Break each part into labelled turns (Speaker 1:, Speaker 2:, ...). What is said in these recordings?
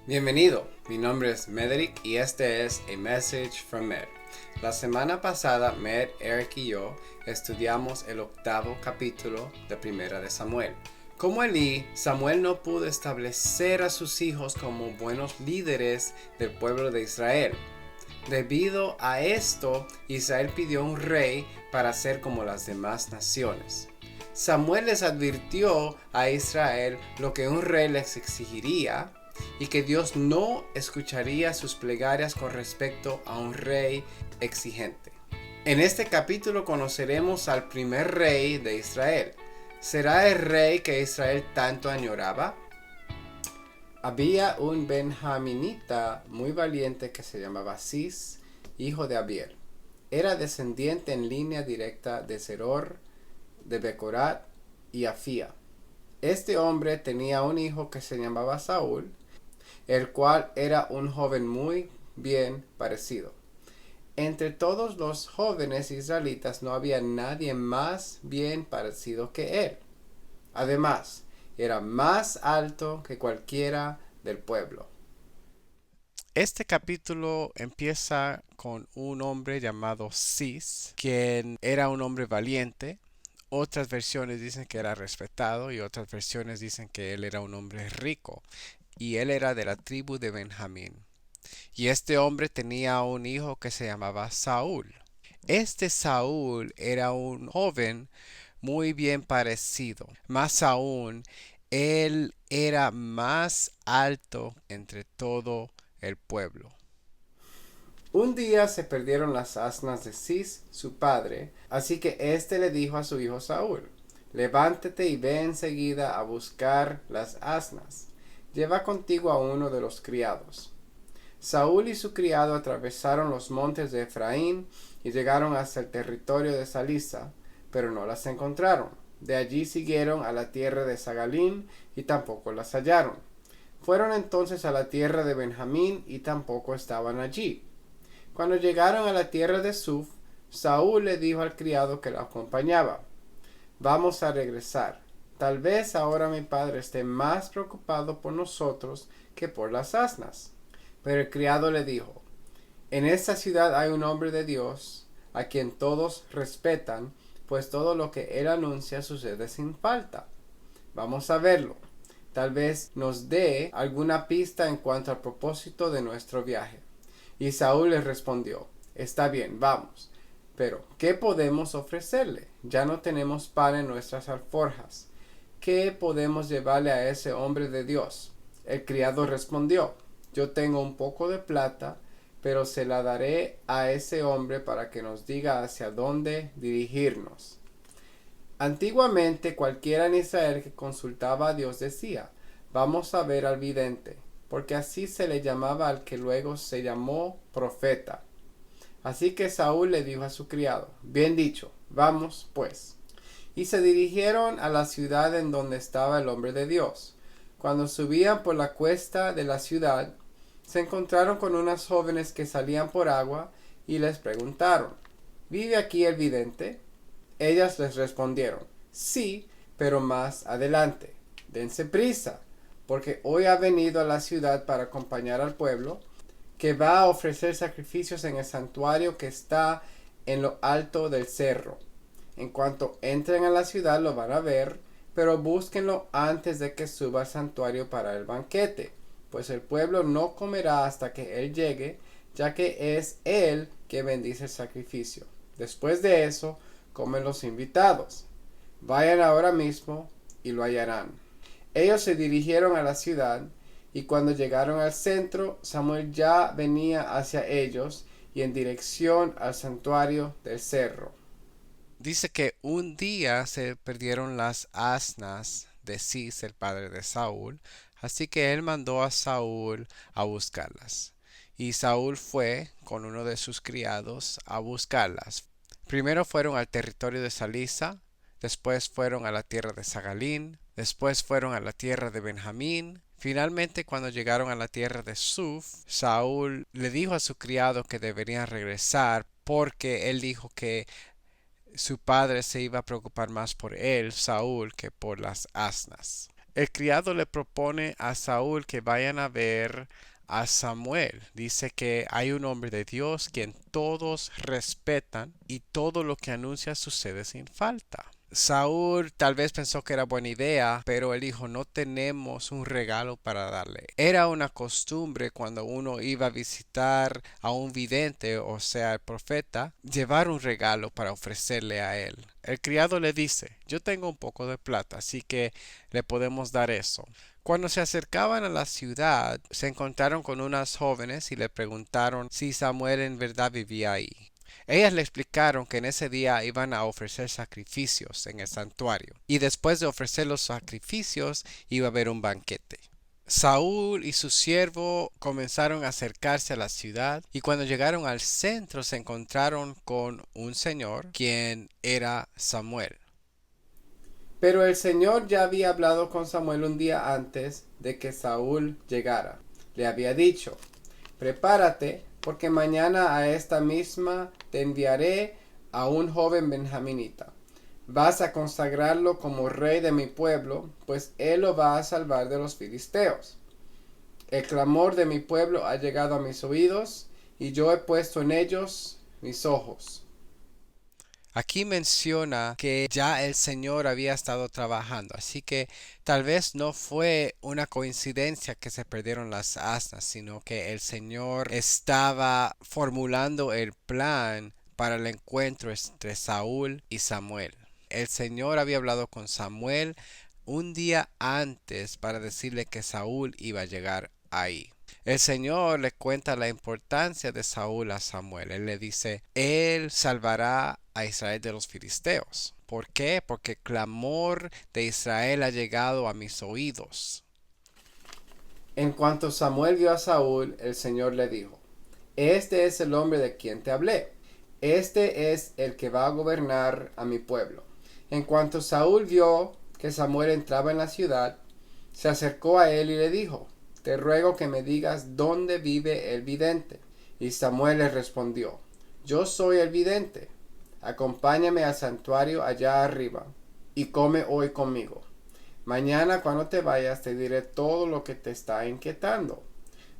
Speaker 1: Bienvenido, mi nombre es Mederick y este es A Message from Med. La semana pasada, Med, Eric y yo estudiamos el 8º capítulo de Primera de Samuel. Como Elí, Samuel no pudo establecer a sus hijos como buenos líderes del pueblo de Israel. Debido a esto, Israel pidió un rey para ser como las demás naciones. Samuel les advirtió a Israel lo que un rey les exigiría y que Dios no escucharía sus plegarias con respecto a un rey exigente. En este capítulo conoceremos al primer rey de Israel. ¿Será el rey que Israel tanto añoraba? Había un benjaminita muy valiente que se llamaba Cis, hijo de Abiel. Era descendiente en línea directa de Zeror, de Becorat y Afía. Este hombre tenía un hijo que se llamaba Saúl, el cual era un joven muy bien parecido. Entre todos los jóvenes israelitas no había nadie más bien parecido que él. Además, era más alto que cualquiera del pueblo.
Speaker 2: Este capítulo empieza con un hombre llamado Cis, quien era un hombre valiente. Otras versiones dicen que era respetado y otras versiones dicen que él era un hombre rico y él era de la tribu de Benjamín. Y este hombre tenía un hijo que se llamaba Saúl. Este Saúl era un joven muy bien parecido. Más aún, él era más alto entre todo el pueblo.
Speaker 1: Un día se perdieron las asnas de Cis, su padre, así que éste le dijo a su hijo Saúl: levántate y ve enseguida a buscar las asnas. Lleva contigo a uno de los criados. Saúl y su criado atravesaron los montes de Efraín y llegaron hasta el territorio de Salisa, pero no las encontraron. De allí siguieron a la tierra de Sagalín y tampoco las hallaron. Fueron entonces a la tierra de Benjamín y tampoco estaban allí. Cuando llegaron a la tierra de Suf, Saúl le dijo al criado que la acompañaba: vamos a regresar. Tal vez ahora mi padre esté más preocupado por nosotros que por las asnas. Pero el criado le dijo: en esta ciudad hay un hombre de Dios, a quien todos respetan, pues todo lo que él anuncia sucede sin falta. Vamos a verlo. Tal vez nos dé alguna pista en cuanto al propósito de nuestro viaje. Y Saúl le respondió: está bien, vamos. Pero, ¿qué podemos ofrecerle? Ya no tenemos pan en nuestras alforjas. ¿Qué podemos llevarle a ese hombre de Dios? El criado respondió: yo tengo un poco de plata, pero se la daré a ese hombre para que nos diga hacia dónde dirigirnos. Antiguamente cualquiera en Israel que consultaba a Dios decía: vamos a ver al vidente, porque así se le llamaba al que luego se llamó profeta. Así que Saúl le dijo a su criado: bien dicho, vamos pues. Y se dirigieron a la ciudad en donde estaba el hombre de Dios. Cuando subían por la cuesta de la ciudad, se encontraron con unas jóvenes que salían por agua y les preguntaron: ¿vive aquí el vidente? Ellas les respondieron: sí, pero más adelante. Dense prisa, porque hoy ha venido a la ciudad para acompañar al pueblo, que va a ofrecer sacrificios en el santuario que está en lo alto del cerro. En cuanto entren a la ciudad lo van a ver, pero búsquenlo antes de que suba al santuario para el banquete, pues el pueblo no comerá hasta que él llegue, ya que es él que bendice el sacrificio. Después de eso, comen los invitados. Vayan ahora mismo y lo hallarán. Ellos se dirigieron a la ciudad, y cuando llegaron al centro, Samuel ya venía hacia ellos y en dirección al santuario del cerro.
Speaker 2: Dice que un día se perdieron las asnas de Cis, el padre de Saúl, así que él mandó a Saúl a buscarlas. Y Saúl fue con uno de sus criados a buscarlas. Primero fueron al territorio de Salisa, después fueron a la tierra de Sagalín, después fueron a la tierra de Benjamín. Finalmente, cuando llegaron a la tierra de Suf, Saúl le dijo a su criado que deberían regresar porque él dijo que su padre se iba a preocupar más por él, Saúl, que por las asnas. El criado le propone a Saúl que vayan a ver a Samuel. Dice que hay un hombre de Dios quien todos respetan y todo lo que anuncia sucede sin falta. Saúl tal vez pensó que era buena idea, pero él dijo, no tenemos un regalo para darle. Era una costumbre cuando uno iba a visitar a un vidente, o sea, el profeta, llevar un regalo para ofrecerle a él. El criado le dice, yo tengo un poco de plata, así que le podemos dar eso. Cuando se acercaban a la ciudad, se encontraron con unas jóvenes y le preguntaron si Samuel en verdad vivía ahí. Ellas le explicaron que en ese día iban a ofrecer sacrificios en el santuario, y después de ofrecer los sacrificios iba a haber un banquete. Saúl y su siervo comenzaron a acercarse a la ciudad, y cuando llegaron al centro se encontraron con un señor, quien era Samuel.
Speaker 1: Pero el Señor ya había hablado con Samuel un día antes de que Saúl llegara. Le había dicho, prepárate, porque mañana a esta misma te enviaré a un joven benjaminita. Vas a consagrarlo como rey de mi pueblo, pues él lo va a salvar de los filisteos. El clamor de mi pueblo ha llegado a mis oídos, y yo he puesto en ellos mis ojos.
Speaker 2: Aquí menciona que ya el Señor había estado trabajando, así que tal vez no fue una coincidencia que se perdieron las asnas, sino que el Señor estaba formulando el plan para el encuentro entre Saúl y Samuel. El Señor había hablado con Samuel un día antes para decirle que Saúl iba a llegar ahí. El Señor le cuenta la importancia de Saúl a Samuel. Él le dice, Él salvará a Israel de los filisteos. ¿Por qué? Porque el clamor de Israel ha llegado a mis oídos.
Speaker 1: En cuanto Samuel vio a Saúl, el Señor le dijo, este es el hombre de quien te hablé. Este es el que va a gobernar a mi pueblo. En cuanto Saúl vio que Samuel entraba en la ciudad, se acercó a él y le dijo, te ruego que me digas dónde vive el vidente. Y Samuel le respondió, yo soy el vidente. Acompáñame al santuario allá arriba y come hoy conmigo. Mañana cuando te vayas te diré todo lo que te está inquietando.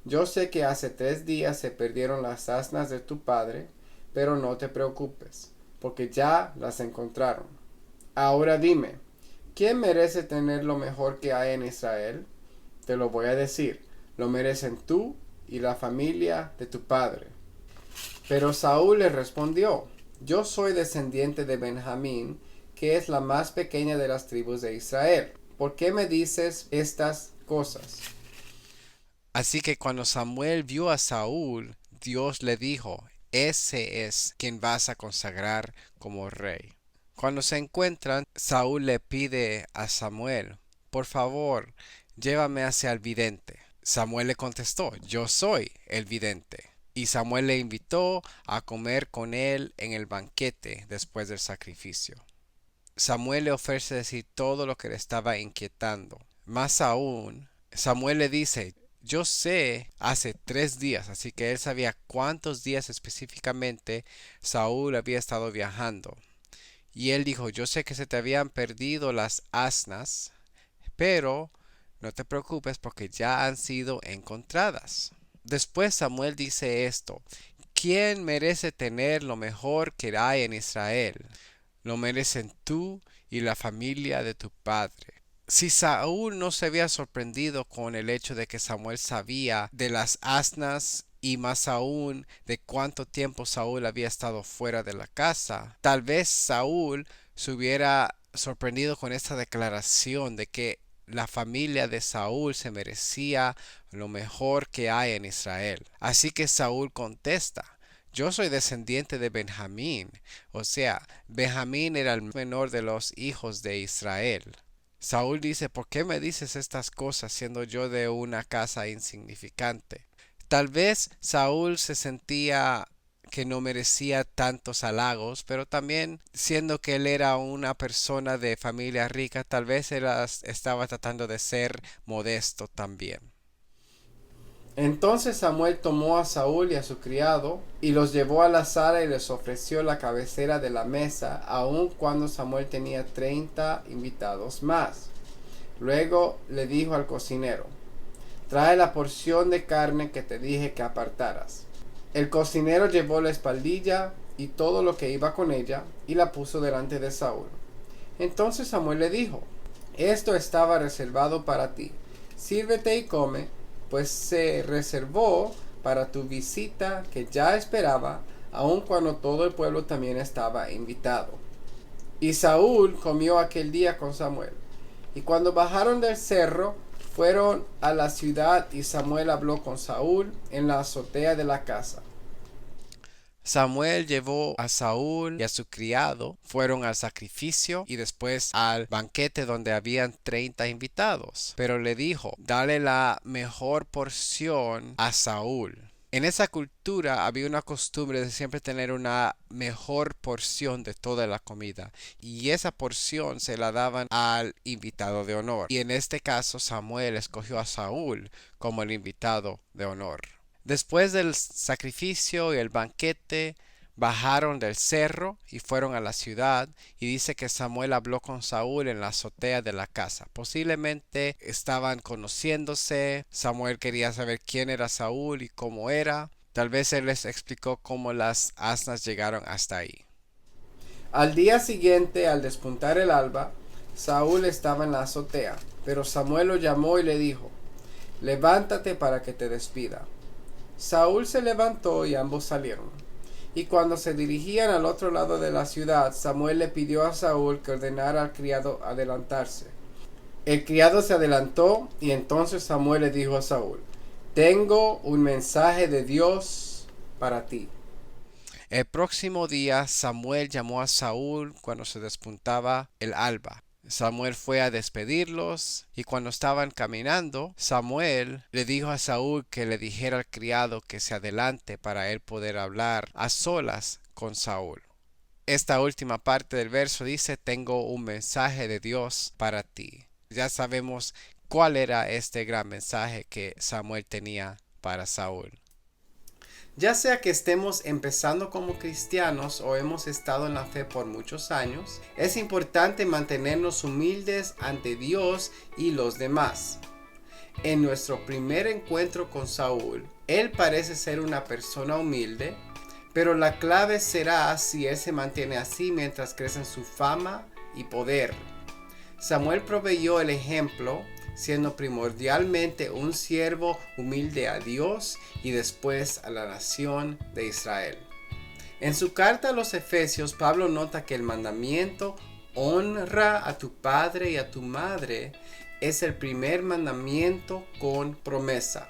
Speaker 1: Yo sé que hace 3 días se perdieron las asnas de tu padre, pero no te preocupes, porque ya las encontraron. Ahora dime, ¿quién merece tener lo mejor que hay en Israel? Te lo voy a decir, lo merecen tú y la familia de tu padre. Pero Saúl le respondió, yo soy descendiente de Benjamín, que es la más pequeña de las tribus de Israel. ¿Por qué me dices estas cosas?
Speaker 2: Así que cuando Samuel vio a Saúl, Dios le dijo, ese es quien vas a consagrar como rey. Cuando se encuentran, Saúl le pide a Samuel, por favor, llévame hacia el vidente. Samuel le contestó, yo soy el vidente. Y Samuel le invitó a comer con él en el banquete después del sacrificio. Samuel le ofrece decir todo lo que le estaba inquietando. Más aún, Samuel le dice, yo sé hace 3 días, así que él sabía cuántos días específicamente Saúl había estado viajando. Y él dijo, yo sé que se te habían perdido las asnas, pero no te preocupes porque ya han sido encontradas. Después Samuel dice esto, ¿quién merece tener lo mejor que hay en Israel? Lo merecen tú y la familia de tu padre. Si Saúl no se había sorprendido con el hecho de que Samuel sabía de las asnas y más aún de cuánto tiempo Saúl había estado fuera de la casa, tal vez Saúl se hubiera sorprendido con esta declaración de que la familia de Saúl se merecía lo mejor que hay en Israel. Así que Saúl contesta, yo soy descendiente de Benjamín, o sea, Benjamín era el menor de los hijos de Israel. Saúl dice, ¿por qué me dices estas cosas siendo yo de una casa insignificante? Tal vez Saúl se sentía que no merecía tantos halagos, pero también siendo que él era una persona de familia rica, tal vez él estaba tratando de ser modesto también.
Speaker 1: Entonces Samuel tomó a Saúl y a su criado, y los llevó a la sala y les ofreció la cabecera de la mesa, aun cuando Samuel tenía 30 invitados más. Luego le dijo al cocinero: trae la porción de carne que te dije que apartaras. El cocinero llevó la espaldilla y todo lo que iba con ella y la puso delante de Saúl. Entonces Samuel le dijo: esto estaba reservado para ti. Sírvete y come, pues se reservó para tu visita que ya esperaba, aun cuando todo el pueblo también estaba invitado. Y Saúl comió aquel día con Samuel. Y cuando bajaron del cerro, fueron a la ciudad y Samuel habló con Saúl en la azotea de la casa.
Speaker 2: Samuel llevó a Saúl y a su criado, fueron al sacrificio y después al banquete donde habían 30 invitados. Pero le dijo: dale la mejor porción a Saúl. En esa cultura había una costumbre de siempre tener una mejor porción de toda la comida, y esa porción se la daban al invitado de honor. Y en este caso Samuel escogió a Saúl como el invitado de honor. Después del sacrificio y el banquete, bajaron del cerro y fueron a la ciudad, y dice que Samuel habló con Saúl en la azotea de la casa. Posiblemente estaban conociéndose. Samuel quería saber quién era Saúl y cómo era. Tal vez él les explicó cómo las asnas llegaron hasta ahí.
Speaker 1: Al día siguiente, al despuntar el alba, Saúl estaba en la azotea, pero Samuel lo llamó y le dijo: levántate para que te despida. Saúl se levantó y ambos salieron. Y cuando se dirigían al otro lado de la ciudad, Samuel le pidió a Saúl que ordenara al criado adelantarse. El criado se adelantó y entonces Samuel le dijo a Saúl: tengo un mensaje de Dios para ti.
Speaker 2: El próximo día Samuel llamó a Saúl cuando se despuntaba el alba. Samuel fue a despedirlos, y cuando estaban caminando, Samuel le dijo a Saúl que le dijera al criado que se adelante para él poder hablar a solas con Saúl. Esta última parte del verso dice: tengo un mensaje de Dios para ti. Ya sabemos cuál era este gran mensaje que Samuel tenía para Saúl.
Speaker 1: Ya sea que estemos empezando como cristianos o hemos estado en la fe por muchos años, es importante mantenernos humildes ante Dios y los demás. En nuestro primer encuentro con Saúl, él parece ser una persona humilde, pero la clave será si él se mantiene así mientras crece en su fama y poder. Samuel proveyó el ejemplo, siendo primordialmente un siervo humilde a Dios y después a la nación de Israel. En su carta a los Efesios, Pablo nota que el mandamiento honra a tu padre y a tu madre es el primer mandamiento con promesa,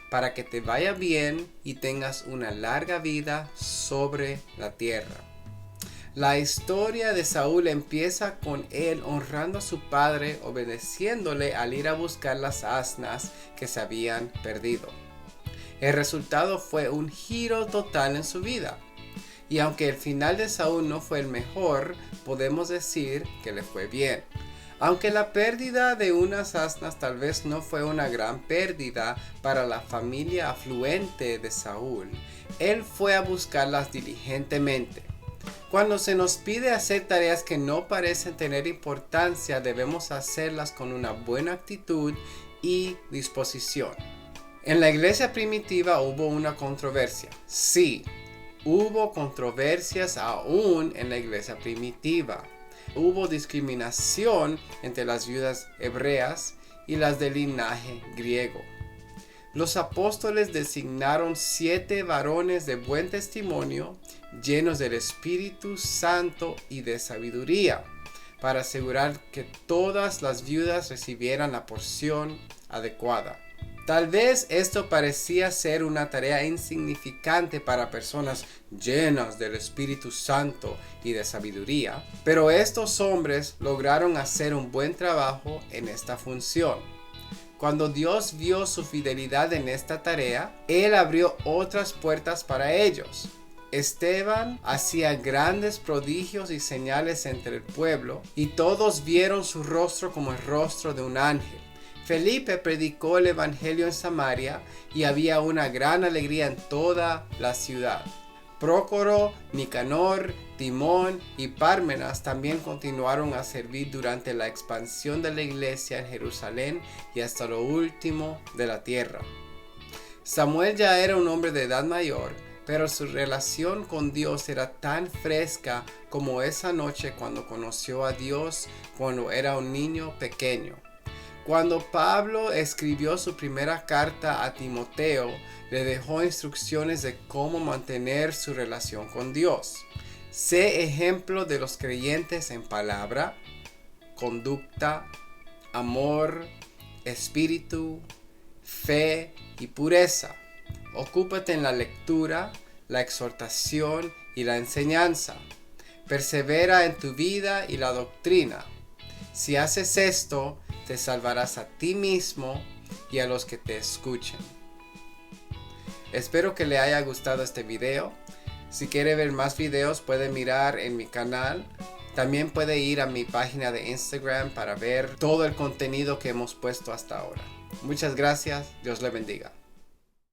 Speaker 1: para que te vaya bien y tengas una larga vida sobre la tierra. La historia de Saúl empieza con él honrando a su padre, obedeciéndole al ir a buscar las asnas que se habían perdido. El resultado fue un giro total en su vida. Y aunque el final de Saúl no fue el mejor, podemos decir que le fue bien. Aunque la pérdida de unas asnas tal vez no fue una gran pérdida para la familia afluente de Saúl, él fue a buscarlas diligentemente. Cuando se nos pide hacer tareas que no parecen tener importancia, debemos hacerlas con una buena actitud y disposición. En la iglesia primitiva hubo una controversia. Sí, hubo controversias aún en la iglesia primitiva. Hubo discriminación entre las viudas hebreas y las del linaje griego. Los apóstoles designaron 7 varones de buen testimonio, llenos del Espíritu Santo y de sabiduría, para asegurar que todas las viudas recibieran la porción adecuada. Tal vez esto parecía ser una tarea insignificante para personas llenas del Espíritu Santo y de sabiduría, pero estos hombres lograron hacer un buen trabajo en esta función. Cuando Dios vio su fidelidad en esta tarea, Él abrió otras puertas para ellos. Esteban hacía grandes prodigios y señales entre el pueblo, y todos vieron su rostro como el rostro de un ángel. Felipe predicó el evangelio en Samaria, y había una gran alegría en toda la ciudad. Prócoro, Nicanor, Timón y Pármenas también continuaron a servir durante la expansión de la iglesia en Jerusalén y hasta lo último de la tierra. Samuel ya era un hombre de edad mayor, pero su relación con Dios era tan fresca como esa noche cuando conoció a Dios cuando era un niño pequeño. Cuando Pablo escribió su primera carta a Timoteo, le dejó instrucciones de cómo mantener su relación con Dios. Sé ejemplo de los creyentes en palabra, conducta, amor, espíritu, fe y pureza. Ocúpate en la lectura, la exhortación y la enseñanza. Persevera en tu vida y la doctrina. Si haces esto, te salvarás a ti mismo y a los que te escuchen. Espero que le haya gustado este video. Si quiere ver más videos puede mirar en mi canal. También puede ir a mi página de Instagram para ver todo el contenido que hemos puesto hasta ahora. Muchas gracias. Dios le bendiga.